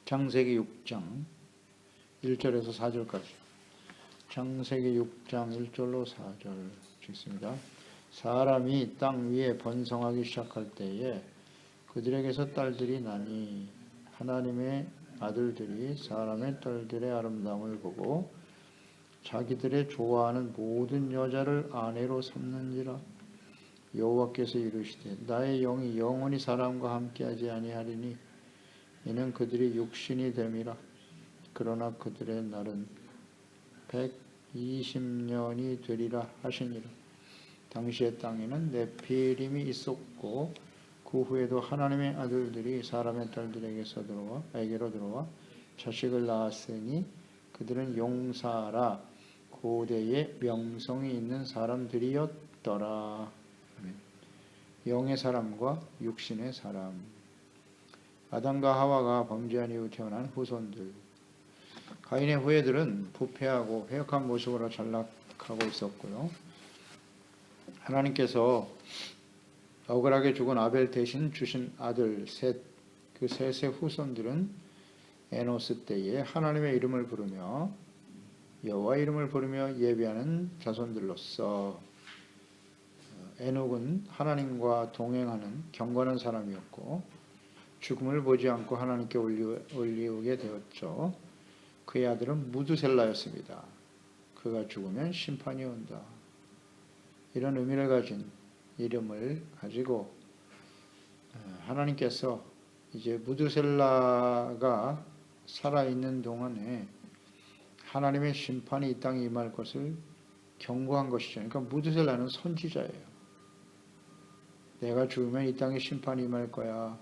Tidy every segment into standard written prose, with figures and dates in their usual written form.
창세기 6장 1절에서 4절까지. 창세기 6장 1절로 4절 읽습니다. 사람이 땅 위에 번성하기 시작할 때에 그들에게서 딸들이 나니 하나님의 아들들이 사람의 딸들의 아름다움을 보고 자기들의 좋아하는 모든 여자를 아내로 삼는지라. 여호와께서 이르시되 나의 영이 영원히 사람과 함께하지 아니하리니 이는 그들이 육신이 됨이라. 그러나 그들의 날은 120년이 되리라 하시니라. 당시의 땅에는 네피림이 있었고 그 후에도 하나님의 아들들이 사람의 딸들에게로 들어와 자식을 낳았으니 그들은 용사라 고대에 명성이 있는 사람들이었더라. 영의 사람과 육신의 사람. 아담과 하와가 범죄한 이후 태어난 후손들. 가인의 후예들은 부패하고 회역한 모습으로 전락하고 있었고요. 하나님께서 억울하게 죽은 아벨 대신 주신 아들 셋, 그 셋의 후손들은 에노스 때에 하나님의 이름을 부르며 여호와 이름을 부르며 예배하는 자손들로서 에녹은 하나님과 동행하는 경건한 사람이었고 죽음을 보지 않고 하나님께 올리우게 되었죠. 그의 아들은 무두셀라였습니다. 그가 죽으면 심판이 온다. 이런 의미를 가진 이름을 가지고 하나님께서 이제 무두셀라가 살아있는 동안에 하나님의 심판이 이 땅에 임할 것을 경고한 것이죠. 그러니까 무두셀라는 선지자예요. 내가 죽으면 이 땅에 심판이 임할 거야.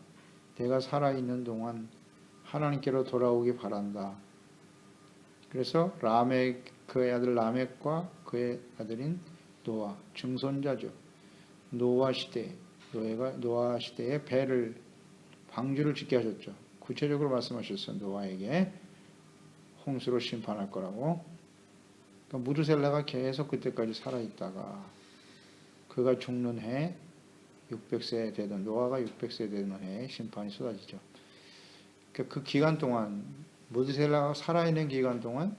내가 살아있는 동안 하나님께로 돌아오기 바란다. 그래서 그의 아들 라멕과 그의 아들인 노아, 증손자죠. 노아 시대에 배를 방주를 짓게 하셨죠. 구체적으로 말씀하셨어요. 노아에게 홍수로 심판할 거라고. 그러니까 무두셀라가 계속 그때까지 살아있다가 그가 죽는 해 600세 되던 노아가 600세 되는 해에 심판이 쏟아지죠. 그러니까 그 기간 동안 무두셀라가 살아있는 기간 동안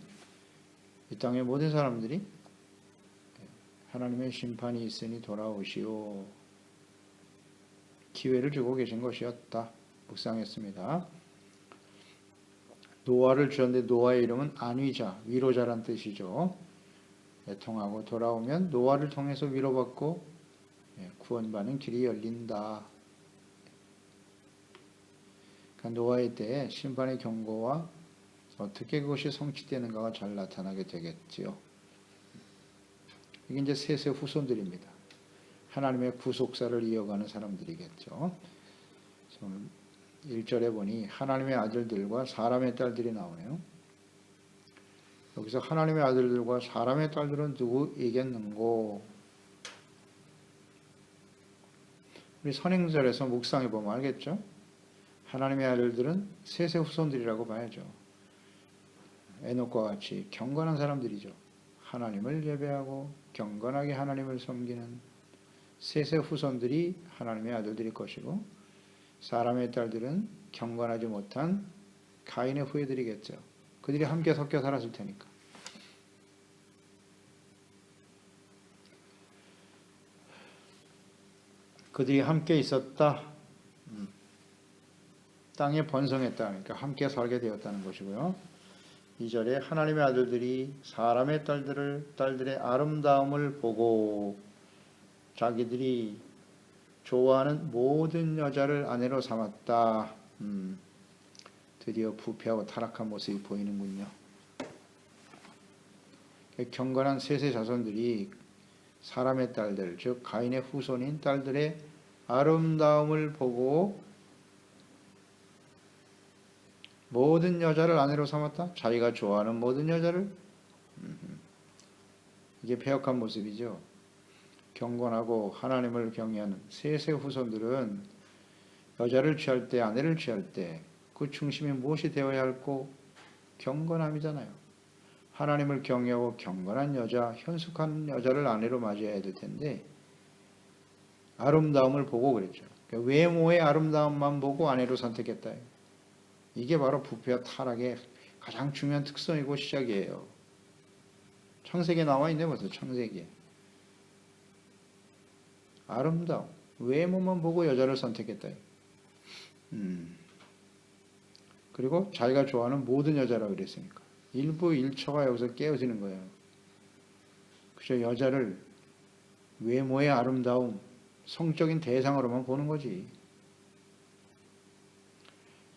이 땅의 모든 사람들이 하나님의 심판이 있으니 돌아오시오. 기회를 주고 계신 것이었다. 묵상했습니다. 노아를 주었는데 노아의 이름은 안위자, 위로자란 뜻이죠. 애통하고 돌아오면 노아를 통해서 위로받고 구원받는 길이 열린다. 그러니까 노아의 때에 심판의 경고와 어떻게 그것이 성취되는가가 잘 나타나게 되겠지요. 이게 이제 셋의 후손들입니다. 하나님의 구속사를 이어가는 사람들이겠죠. 1절에 보니 하나님의 아들들과 사람의 딸들이 나오네요. 여기서 하나님의 아들들과 사람의 딸들은 누구이겠는고? 우리 선행절에서 묵상해 보면 알겠죠? 하나님의 아들들은 셋의 후손들이라고 봐야죠. 에녹과 같이 경건한 사람들이죠. 하나님을 예배하고 경건하게 하나님을 섬기는 셋의 후손들이 하나님의 아들들일 것이고 사람의 딸들은 경건하지 못한 가인의 후예들이겠죠. 그들이 함께 섞여 살았을 테니까. 그들이 함께 있었다. 땅에 번성했다. 그러니까 함께 살게 되었다는 것이고요. 2절에 하나님의 아들들이 사람의 딸들의 아름다움을 보고 자기들이 좋아하는 모든 여자를 아내로 삼았다. 드디어 부패하고 타락한 모습이 보이는군요. 경건한 셋의 자손들이 사람의 딸들, 즉 가인의 후손인 딸들의 아름다움을 보고 모든 여자를 아내로 삼았다. 자기가 좋아하는 모든 여자를. 이게 패역한 모습이죠. 경건하고 하나님을 경외하는 셋의 후손들은 여자를 취할 때, 아내를 취할 때 그 중심이 무엇이 되어야 할고? 경건함이잖아요. 하나님을 경외하고 경건한 여자, 현숙한 여자를 아내로 맞이해야 될 텐데 아름다움을 보고 그랬죠. 그러니까 외모의 아름다움만 보고 아내로 선택했다. 이게 바로 부패와 타락의 가장 중요한 특성이고 시작이에요. 창세기에 나와 있네 벌써 창세기에. 아름다움. 외모만 보고 여자를 선택했다. 그리고 자기가 좋아하는 모든 여자라고 그랬으니까. 일부 일처가 여기서 깨어지는 거예요. 그저 여자를 외모의 아름다움, 성적인 대상으로만 보는 거지.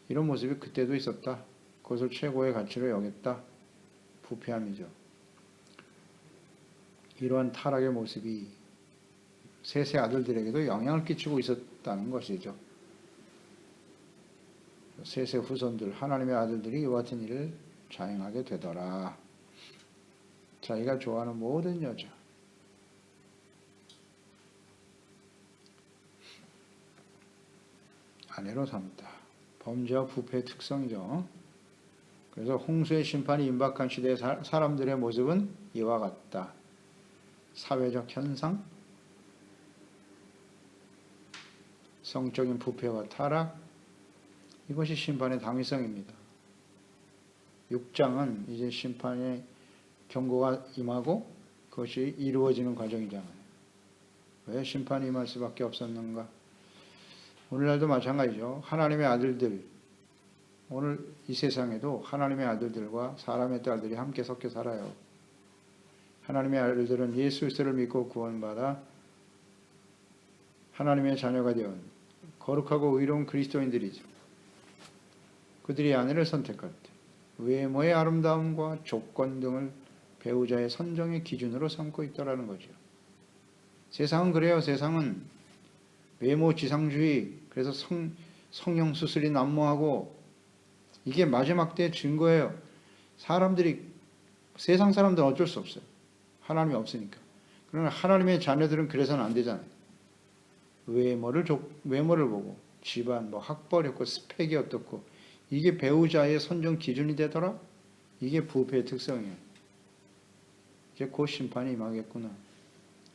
이런 모습이 그때도 있었다. 그것을 최고의 가치로 여겼다. 부패함이죠. 이러한 타락의 모습이 셋의 아들들에게도 영향을 끼치고 있었다는 것이죠. 셋의 후손들, 하나님의 아들들이 이와 같은 일을 자행하게 되더라. 자기가 좋아하는 모든 여자. 아내로 삼다. 범죄와 부패의 특성이죠. 그래서 홍수의 심판이 임박한 시대의 사람들의 모습은 이와 같다. 사회적 현상, 성적인 부패와 타락, 이것이 심판의 당위성입니다. 6장은 이제 심판의 경고가 임하고 그것이 이루어지는 과정이잖아요. 왜 심판이 임할 수밖에 없었는가? 오늘날도 마찬가지죠. 하나님의 아들들, 오늘 이 세상에도 하나님의 아들들과 사람의 딸들이 함께 섞여 살아요. 하나님의 아들들은 예수 그리스도를 믿고 구원받아 하나님의 자녀가 되온 거룩하고 의로운 그리스도인들이죠. 그들이 아내를 선택할 때 외모의 아름다움과 조건 등을 배우자의 선정의 기준으로 삼고 있다는 거죠. 세상은 그래요. 세상은 외모 지상주의, 그래서 성형수술이 난무하고 이게 마지막 때의 증거예요. 세상 사람들은 어쩔 수 없어요. 하나님이 없으니까. 그러나 하나님의 자녀들은 그래서는 안 되잖아요. 외모를 보고 집안, 학벌이 없고 스펙이 어떻고 이게 배우자의 선정 기준이 되더라? 이게 부패의 특성이에요. 이제 곧 심판이 임하겠구나.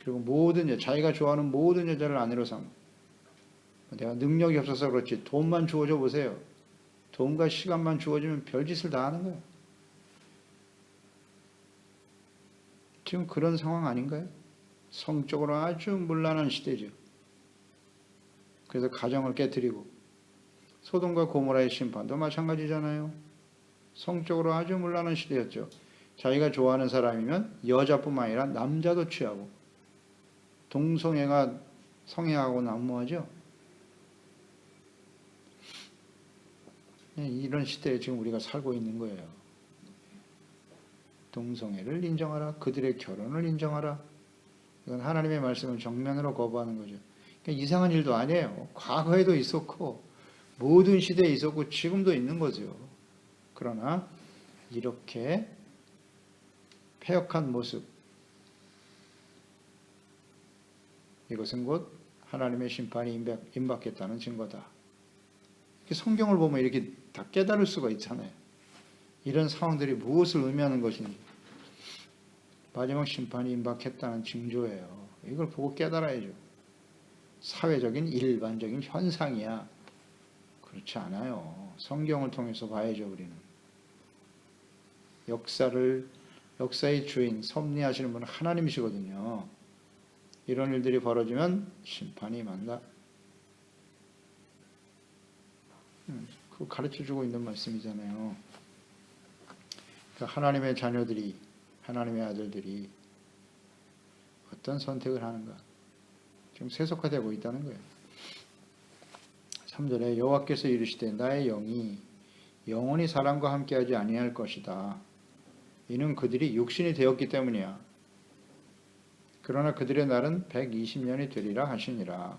그리고 자기가 좋아하는 모든 여자를 아내로 삼고 내가 능력이 없어서 그렇지 돈만 주어줘 보세요. 돈과 시간만 주어지면 별짓을 다 하는 거예요. 지금 그런 상황 아닌가요? 성적으로 아주 문란한 시대죠. 그래서 가정을 깨뜨리고 소돔과 고모라의 심판도 마찬가지잖아요. 성적으로 아주 문란한 시대였죠. 자기가 좋아하는 사람이면 여자뿐만 아니라 남자도 취하고 동성애가 성행하고 난무하죠. 이런 시대에 지금 우리가 살고 있는 거예요. 동성애를 인정하라. 그들의 결혼을 인정하라. 이건 하나님의 말씀을 정면으로 거부하는 거죠. 그러니까 이상한 일도 아니에요. 과거에도 있었고 모든 시대에 있었고 지금도 있는 거죠. 그러나 이렇게 패역한 모습, 이것은 곧 하나님의 심판이 임박했다는 증거다. 성경을 보면 이렇게 다 깨달을 수가 있잖아요. 이런 상황들이 무엇을 의미하는 것인지. 마지막 심판이 임박했다는 징조예요. 이걸 보고 깨달아야죠. 사회적인 일반적인 현상이야. 그렇지 않아요. 성경을 통해서 봐야죠, 우리는. 역사의 주인, 섭리하시는 분은 하나님이시거든요. 이런 일들이 벌어지면 심판이 임한다. 그거 가르쳐주고 있는 말씀이잖아요. 그러니까 하나님의 자녀들이, 하나님의 아들들이 어떤 선택을 하는가. 지금 세속화되고 있다는 거예요. 3절에 여호와께서 이르시되 나의 영이 영원히 사람과 함께하지 아니할 것이다. 이는 그들이 육신이 되었기 때문이야. 그러나 그들의 날은 120년이 되리라 하시니라.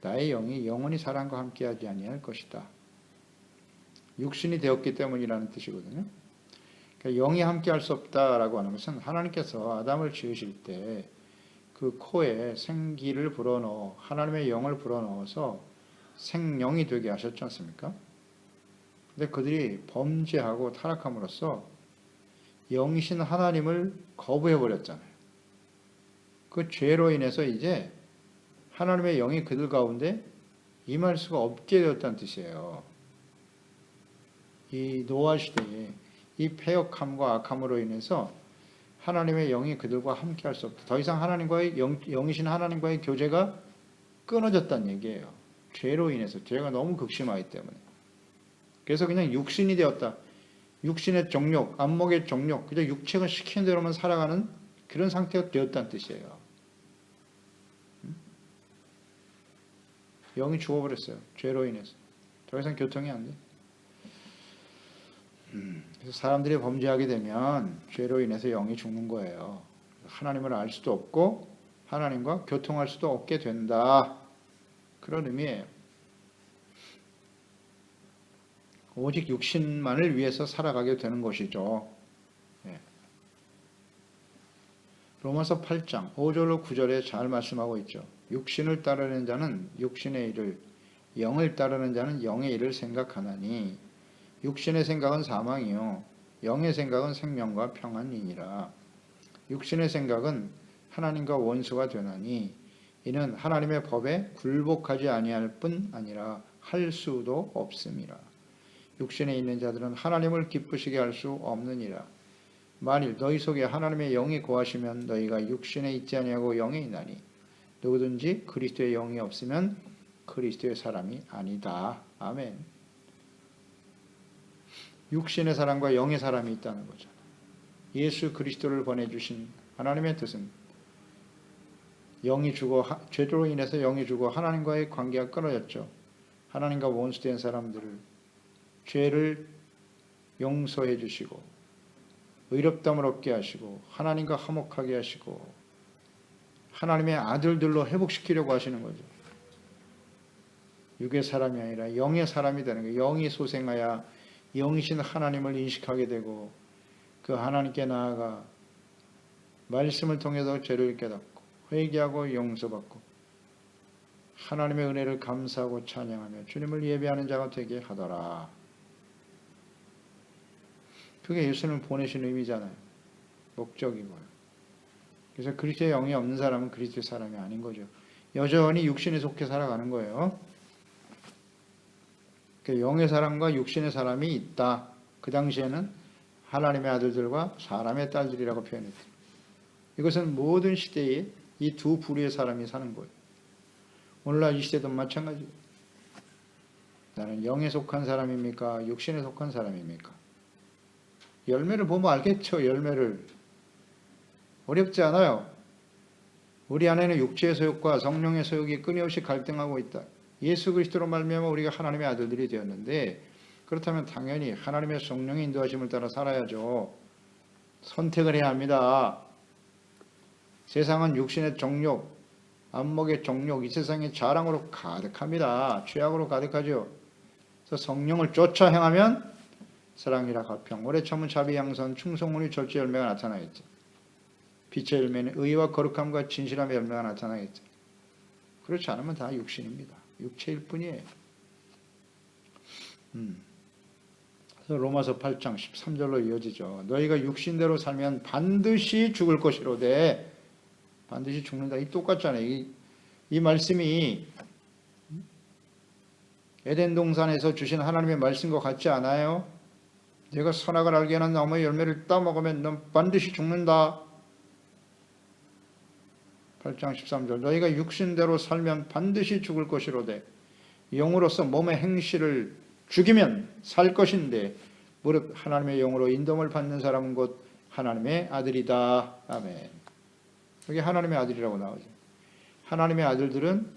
나의 영이 영원히 사람과 함께하지 아니할 것이다. 육신이 되었기 때문이라는 뜻이거든요. 그러니까 영이 함께할 수 없다라고 하는 것은 하나님께서 아담을 지으실 때 그 코에 생기를 불어넣어 하나님의 영을 불어넣어서 생명이 되게 하셨지 않습니까? 근데 그들이 범죄하고 타락함으로써 영이신 하나님을 거부해 버렸잖아요. 그 죄로 인해서 이제 하나님의 영이 그들 가운데 임할 수가 없게 되었다는 뜻이에요. 이 노아 시대에 이 패역함과 악함으로 인해서 하나님의 영이 그들과 함께할 수 없다. 더 이상 하나님과의 영이신 하나님과의 교제가 끊어졌다는 얘기예요. 죄로 인해서 죄가 너무 극심하기 때문에. 그래서 그냥 육신이 되었다. 육신의 정욕, 안목의 정욕, 그저 육체가 시키는 대로만 살아가는 그런 상태가 되었다는 뜻이에요. 영이 죽어버렸어요. 죄로 인해서. 더 이상 교통이 안 돼. 그래서 사람들이 범죄하게 되면 죄로 인해서 영이 죽는 거예요. 하나님을 알 수도 없고 하나님과 교통할 수도 없게 된다. 그런 의미예요. 오직 육신만을 위해서 살아가게 되는 것이죠. 예. 로마서 8장 5절로 9절에 잘 말씀하고 있죠. 육신을 따르는 자는 육신의 일을, 영을 따르는 자는 영의 일을 생각하나니 육신의 생각은 사망이요 영의 생각은 생명과 평안이니라. 육신의 생각은 하나님과 원수가 되나니 이는 하나님의 법에 굴복하지 아니할 뿐 아니라 할 수도 없음이라. 육신에 있는 자들은 하나님을 기쁘시게 할 수 없느니라. 만일 너희 속에 하나님의 영이 거하시면 너희가 육신에 있지 아니하고 영에 있나니 누구든지 그리스도의 영이 없으면 그리스도의 사람이 아니다. 아멘. 육신의 사람과 영의 사람이 있다는 거죠. 예수 그리스도를 보내주신 하나님의 뜻은 영이 죽어 죄로 인해서 영이 죽어 하나님과의 관계가 끊어졌죠. 하나님과 원수된 사람들을 죄를 용서해 주시고 의롭다함을 얻게 하시고 하나님과 화목하게 하시고 하나님의 아들들로 회복시키려고 하시는 거죠. 육의 사람이 아니라 영의 사람이 되는 거예요. 영이 소생하여 영이신 하나님을 인식하게 되고 그 하나님께 나아가 말씀을 통해서 죄를 깨닫고 회개하고 용서받고 하나님의 은혜를 감사하고 찬양하며 주님을 예배하는 자가 되게 하더라. 그게 예수님을 보내신 의미잖아요. 목적이고요. 그래서 그리스도의 영이 없는 사람은 그리스도의 사람이 아닌 거죠. 여전히 육신에 속해 살아가는 거예요. 영의 사람과 육신의 사람이 있다. 그 당시에는 하나님의 아들들과 사람의 딸들이라고 표현했다. 이것은 모든 시대에 이 두 부류의 사람이 사는 거예요. 오늘날 이 시대도 마찬가지예요. 나는 영에 속한 사람입니까? 육신에 속한 사람입니까? 열매를 보면 알겠죠. 열매를. 어렵지 않아요. 우리 안에는 육체의 소욕과 성령의 소욕이 끊임없이 갈등하고 있다. 예수 그리스도로 말미암아 우리가 하나님의 아들들이 되었는데 그렇다면 당연히 하나님의 성령의 인도하심을 따라 살아야죠. 선택을 해야 합니다. 세상은 육신의 정욕, 안목의 정욕, 이 세상의 자랑으로 가득합니다. 죄악으로 가득하죠. 그래서 성령을 쫓아 행하면 사랑이라 화평, 오래 참은 자비, 양선, 충성문이 절제 열매가 나타나겠죠. 빛의 열매는 의와 거룩함과 진실함의 열매가 나타나겠죠. 그렇지 않으면 다 육신입니다. 육체일 뿐이에요. 그래서 로마서 8장 13절로 이어지죠. 너희가 육신대로 살면 반드시 죽을 것이로되 반드시 죽는다. 이 똑같잖아요. 이 말씀이 에덴 동산에서 주신 하나님의 말씀과 같지 않아요? 내가 선악을 알게 하는 나무의 열매를 따먹으면 넌 반드시 죽는다. 8장 13절 너희가 육신대로 살면 반드시 죽을 것이로되 영으로서 몸의 행실을 죽이면 살 것인데 무릇 하나님의 영으로 인dom을 받는 사람은 곧 하나님의 아들이다. 아멘. 여기 하나님의 아들이라고 나오죠. 하나님의 아들들은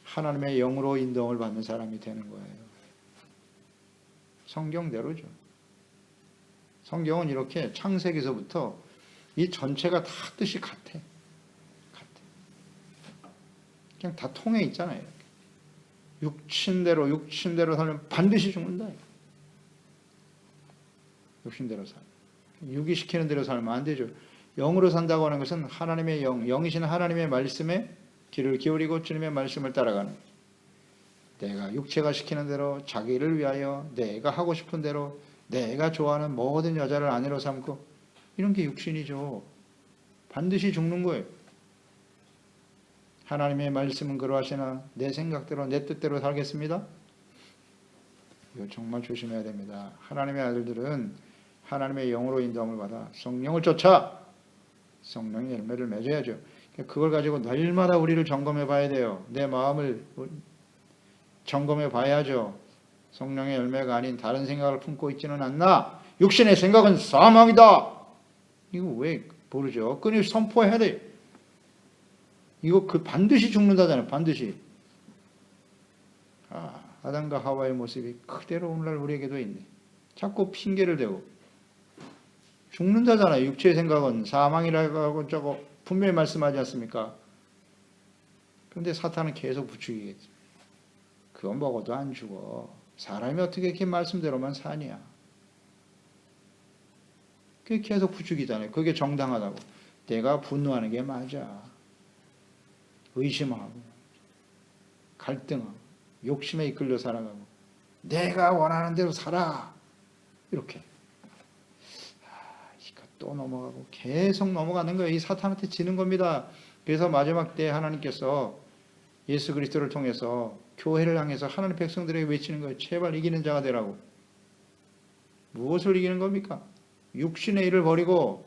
하나님의 영으로 인dom을 받는 사람이 되는 거예요. 성경대로죠. 성경은 이렇게 창세기서부터 이 전체가 다 뜻이 같아. 그냥 다 통해 있잖아요. 육신대로 살면 반드시 죽는다. 육신대로 살. 육이 시키는 대로 살면 안 되죠. 영으로 산다고 하는 것은 하나님의 영이신 하나님의 말씀에 귀를 기울이고 주님의 말씀을 따라가는 거예요. 내가 육체가 시키는 대로 자기를 위하여 내가 하고 싶은 대로 내가 좋아하는 모든 여자를 아내로 삼고 이런 게 육신이죠. 반드시 죽는 거예요. 하나님의 말씀은 그러하시나 내 생각대로 내 뜻대로 살겠습니다. 이거 정말 조심해야 됩니다. 하나님의 아들들은 하나님의 영으로 인도함을 받아 성령을 쫓아 성령의 열매를 맺어야죠. 그걸 가지고 날마다 우리를 점검해 봐야 돼요. 내 마음을 점검해 봐야죠. 성령의 열매가 아닌 다른 생각을 품고 있지는 않나? 육신의 생각은 사망이다. 이거 왜 모르죠? 끊임없이 선포해야 돼. 이거 반드시 죽는다잖아요. 반드시. 아담과 하와의 모습이 그대로 오늘날 우리에게도 있네. 자꾸 핑계를 대고 죽는다잖아요. 육체의 생각은 사망이라고 하고 저거 분명히 말씀하지 않습니까? 그런데 사탄은 계속 부추기겠지. 그거 먹어도 안 죽어. 사람이 어떻게 이렇게 말씀대로만 사냐. 그게 계속 부추기잖아요. 그게 정당하다고. 내가 분노하는 게 맞아. 의심하고 갈등하고 욕심에 이끌려 살아가고 내가 원하는 대로 살아. 이렇게. 이거 또 넘어가고 계속 넘어가는 거예요. 이 사탄한테 지는 겁니다. 그래서 마지막 때 하나님께서 예수 그리스도를 통해서 교회를 향해서 하나님 백성들에게 외치는 거예요. 제발 이기는 자가 되라고. 무엇을 이기는 겁니까? 육신의 일을 버리고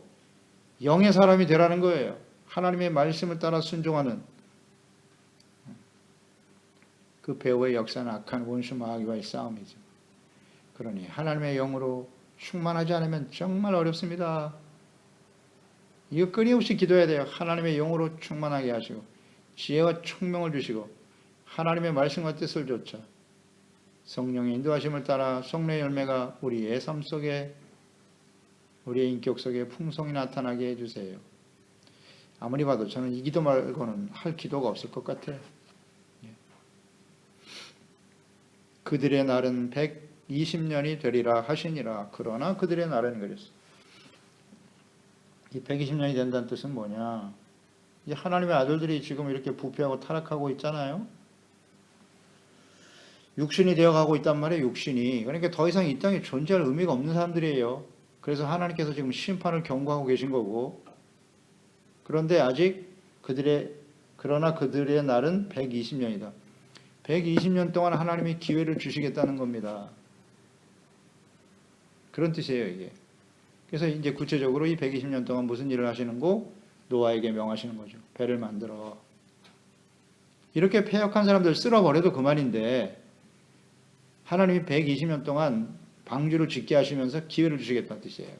영의 사람이 되라는 거예요. 하나님의 말씀을 따라 순종하는 그 배후의 역사는 악한 원수 마귀와의 싸움이죠. 그러니 하나님의 영으로 충만하지 않으면 정말 어렵습니다. 이거 끊임없이 기도해야 돼요. 하나님의 영으로 충만하게 하시고 지혜와 총명을 주시고 하나님의 말씀과 뜻을 좇아 성령의 인도하심을 따라 성령의 열매가 우리의 삶 속에 우리의 인격 속에 풍성히 나타나게 해주세요. 아무리 봐도 저는 이 기도 말고는 할 기도가 없을 것 같아요. 그들의 날은 120년이 되리라 하시니라. 그러나 그들의 날은 그랬어. 이 120년이 된다는 뜻은 뭐냐? 이 하나님의 아들들이 지금 이렇게 부패하고 타락하고 있잖아요. 육신이 되어가고 있단 말이에요. 육신이. 그러니까 더 이상 이 땅에 존재할 의미가 없는 사람들이에요. 그래서 하나님께서 지금 심판을 경고하고 계신 거고. 그런데 아직 그러나 그들의 날은 120년이다. 120년 동안 하나님이 기회를 주시겠다는 겁니다. 그런 뜻이에요, 이게. 그래서 이제 구체적으로 이 120년 동안 무슨 일을 하시는고? 노아에게 명하시는 거죠. 배를 만들어. 이렇게 패역한 사람들 쓸어버려도 그만인데 하나님이 120년 동안 방주를 짓게 하시면서 기회를 주시겠다는 뜻이에요.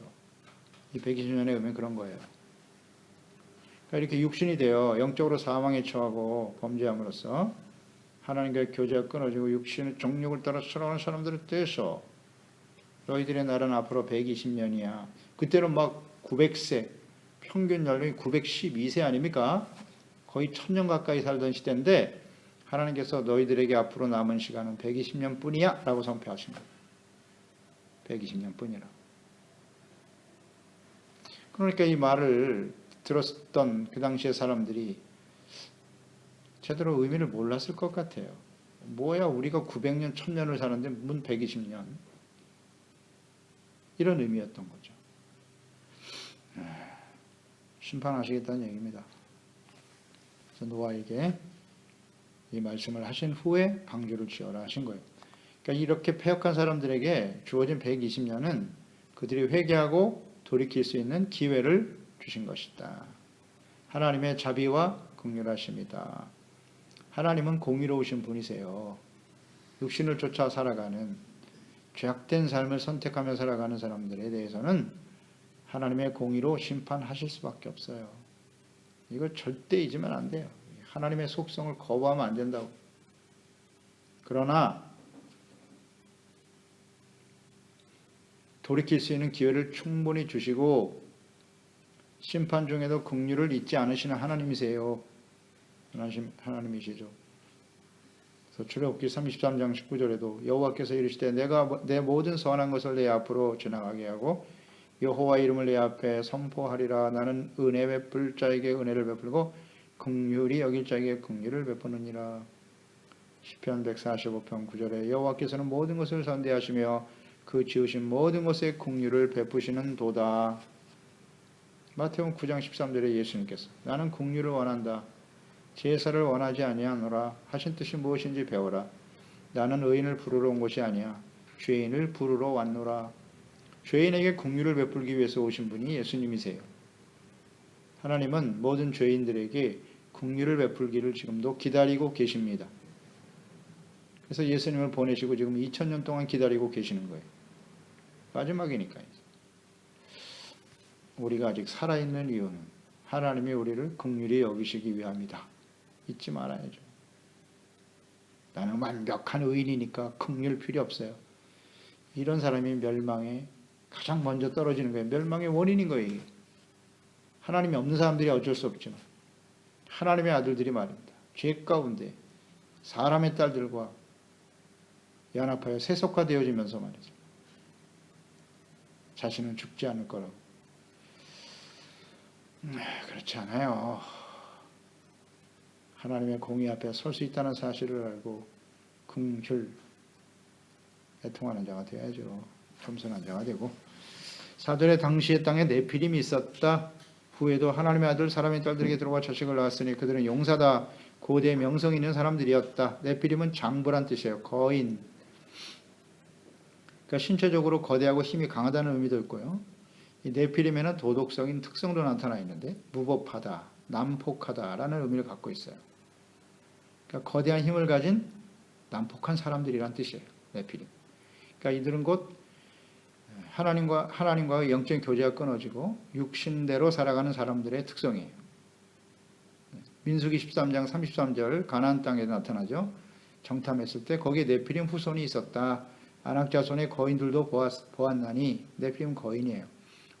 이 120년의 의미는 그런 거예요. 그러니까 이렇게 육신이 되어 영적으로 사망에 처하고 범죄함으로써 하나님과의 교제가 끊어지고 육신의 정욕을 따라 살아가는 사람들을 떼서 너희들의 날은 앞으로 120년이야. 그때는 막 900세, 평균 연령이 912세 아닙니까? 거의 1000년 가까이 살던 시대인데 하나님께서 너희들에게 앞으로 남은 시간은 120년 뿐이야 라고 선포하신 거예요. 120년 뿐이라. 그러니까 이 말을 들었던 그 당시의 사람들이 제대로 의미를 몰랐을 것 같아요. 뭐야 우리가 900년, 1000년을 사는데 문 120년. 이런 의미였던 거죠. 심판하시겠다는 얘기입니다. 그래서 노아에게 이 말씀을 하신 후에 방주를 지어라 하신 거예요. 그러니까 이렇게 패역한 사람들에게 주어진 120년은 그들이 회개하고 돌이킬 수 있는 기회를 주신 것이다. 하나님의 자비와 긍휼하심이다. 하나님은 공의로우신 분이세요. 육신을 쫓아 살아가는 죄악된 삶을 선택하며 살아가는 사람들에 대해서는 하나님의 공의로 심판하실 수밖에 없어요. 이걸 절대 잊으면 안 돼요. 하나님의 속성을 거부하면 안 된다고. 그러나 돌이킬 수 있는 기회를 충분히 주시고 심판 중에도 긍휼을 잊지 않으시는 하나님이세요. 하나님이시죠. 그래서 출애굽기 33장 19절에도 여호와께서 이르시되 내가 내 모든 선한 것을 내 앞으로 지나가게 하고 여호와 이름을 내 앞에 선포하리라. 나는 은혜 베풀 자에게 은혜를 베풀고 긍휼히 여길 자에게 긍휼을 베푸느니라. 시편 145편 9절에 여호와께서는 모든 것을 선대하시며 그 지으신 모든 것에 긍휼을 베푸시는 도다. 마태복음 9장 13절에 예수님께서 나는 긍휼을 원한다. 제사를 원하지 아니하노라. 하신 뜻이 무엇인지 배워라. 나는 의인을 부르러 온 것이 아니야 죄인을 부르러 왔노라. 죄인에게 긍휼을 베풀기 위해서 오신 분이 예수님이세요. 하나님은 모든 죄인들에게 긍휼을 베풀기를 지금도 기다리고 계십니다. 그래서 예수님을 보내시고 지금 2000년 동안 기다리고 계시는 거예요. 마지막이니까요. 우리가 아직 살아있는 이유는 하나님이 우리를 긍휼히 여기시기 위함이다. 잊지 말아야죠. 나는 완벽한 의인이니까 긍휼 필요 없어요. 이런 사람이 멸망에 가장 먼저 떨어지는 거예요. 멸망의 원인인 거예요. 이게. 하나님이 없는 사람들이 어쩔 수 없지만 하나님의 아들들이 말입니다. 죄 가운데 사람의 딸들과 연합하여 세속화되어지면서 말이죠. 자신은 죽지 않을 거라고. 그렇지 않아요. 하나님의 공의 앞에 설 수 있다는 사실을 알고 긍휼 애통하는 자가 되어야죠. 겸손한 자가 되고. 사절에 당시의 땅에 네피림이 있었다. 후에도 하나님의 아들 사람의 딸들에게 들어와 자식을 낳았으니 그들은 용사다. 고대 명성 있는 사람들이었다. 네피림은 장부란 뜻이에요. 거인. 그러니까 신체적으로 거대하고 힘이 강하다는 의미도 있고요. 이 네피림에는 도덕적인 특성도 나타나 있는데 무법하다, 난폭하다라는 의미를 갖고 있어요. 그러니까 거대한 힘을 가진 난폭한 사람들이란 뜻이에요. 네피림. 그러니까 이들은 곧 하나님과의 영적인 교제가 끊어지고 육신대로 살아가는 사람들의 특성이에요. 민수기 13장 33절 가나안 땅에 나타나죠. 정탐했을 때 거기에 네피림 후손이 있었다. 아낙 자손의 거인들도 보았나니 네피림 거인이에요.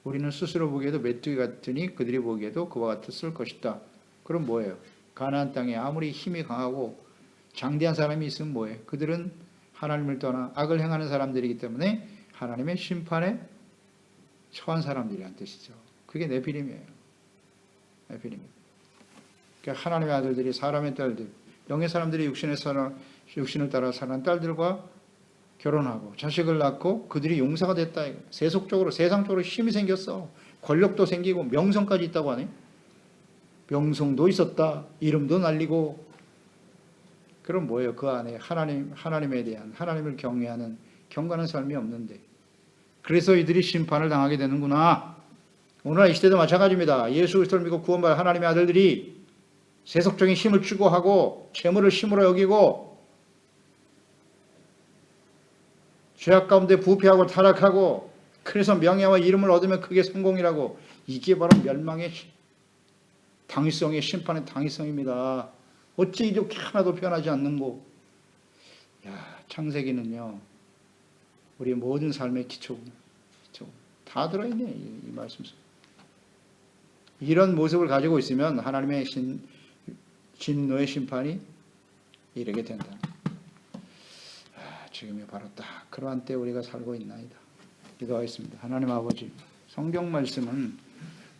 우리는 스스로 보기에도 메뚜기 같으니 그들이 보기에도 그와 같았을 것이다. 그럼 뭐예요? 가나안 땅에 아무리 힘이 강하고 장대한 사람이 있으면 뭐예요? 그들은 하나님을 떠나 악을 행하는 사람들이기 때문에 하나님의 심판에 처한 사람들이란 뜻이죠. 그게 네피림이에요. 네피림입니다. 그러니까 하나님의 아들들이 사람의 딸들, 영의 사람들이 육신을 따라 사는 딸들과 결혼하고 자식을 낳고 그들이 용사가 됐다. 세속적으로 세상적으로 힘이 생겼어. 권력도 생기고 명성까지 있다고 하네. 명성도 있었다. 이름도 날리고. 그럼 뭐예요? 그 안에 하나님에 대한 하나님을 경외하는 경건한 삶이 없는데. 그래서 이들이 심판을 당하게 되는구나. 오늘날 이 시대도 마찬가지입니다. 예수 그리스도를 믿고 구원받은 하나님의 아들들이 세속적인 힘을 추구하고 재물을 힘으로 여기고 죄악 가운데 부패하고 타락하고 그래서 명예와 이름을 얻으면 그게 성공이라고. 이게 바로 멸망의 당위성의 심판의 당위성입니다. 어찌 이렇게 하나도 변하지 않는고. 창세기는요 우리 모든 삶의 기초구나. 다 들어있네 이 말씀 속에. 이런 모습을 가지고 있으면 하나님의 진노의 심판이 이르게 된다. 지금이 바로 딱 그러한 때 우리가 살고 있나이다. 기도하겠습니다. 하나님 아버지, 성경 말씀은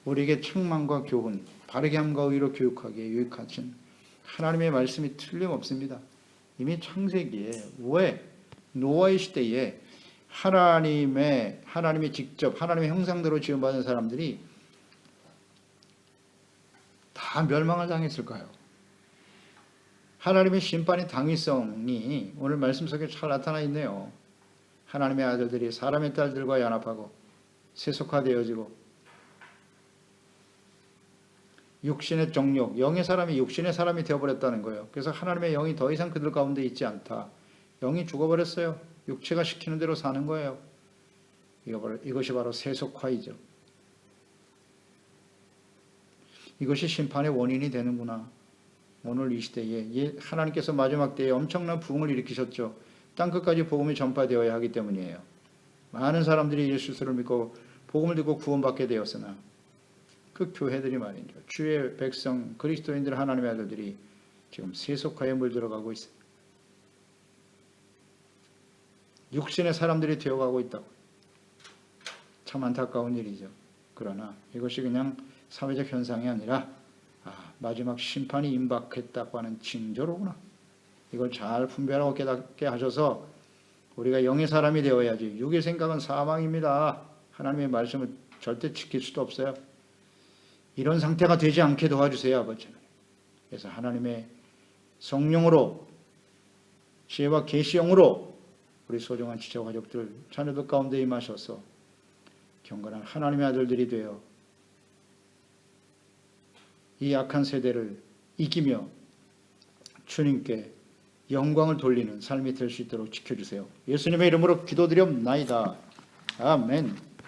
우리에게 책망과 교훈, 바르게 함과 의로 교육하기에 유익하신 하나님의 말씀이 틀림없습니다. 이미 창세기에 왜 노아의 시대에 하나님이 직접 하나님의 형상대로 지음받은 사람들이 다 멸망을 당했을까요? 하나님의 심판의 당위성이 오늘 말씀 속에 잘 나타나 있네요. 하나님의 아들들이 사람의 딸들과 연합하고 세속화되어지고 육신의 정욕, 영의 사람이 육신의 사람이 되어버렸다는 거예요. 그래서 하나님의 영이 더 이상 그들 가운데 있지 않다. 영이 죽어버렸어요. 육체가 시키는 대로 사는 거예요. 이것이 바로 세속화이죠. 이것이 심판의 원인이 되는구나. 오늘 이 시대에 하나님께서 마지막 때에 엄청난 부흥을 일으키셨죠. 땅끝까지 복음이 전파되어야 하기 때문이에요. 많은 사람들이 예수를 믿고 복음을 듣고 구원받게 되었으나 그 교회들이 말이죠. 주의 백성 그리스도인들 하나님의 아들들이 지금 세속화에 물들어가고 있어요. 육신의 사람들이 되어가고 있다고. 참 안타까운 일이죠. 그러나 이것이 그냥 사회적 현상이 아니라 마지막 심판이 임박했다고 하는 징조로구나. 이걸 잘 분별하고 깨닫게 하셔서 우리가 영의 사람이 되어야지. 육의 생각은 사망입니다. 하나님의 말씀을 절대 지킬 수도 없어요. 이런 상태가 되지 않게 도와주세요, 아버지. 그래서 하나님의 성령으로 지혜와 계시형으로 우리 소중한 지체 가족들, 자녀들 가운데 임하셔서 경건한 하나님의 아들들이 되어 이 악한 세대를 이기며 주님께 영광을 돌리는 삶이 될 수 있도록 지켜주세요. 예수님의 이름으로 기도드리옵나이다. 아멘.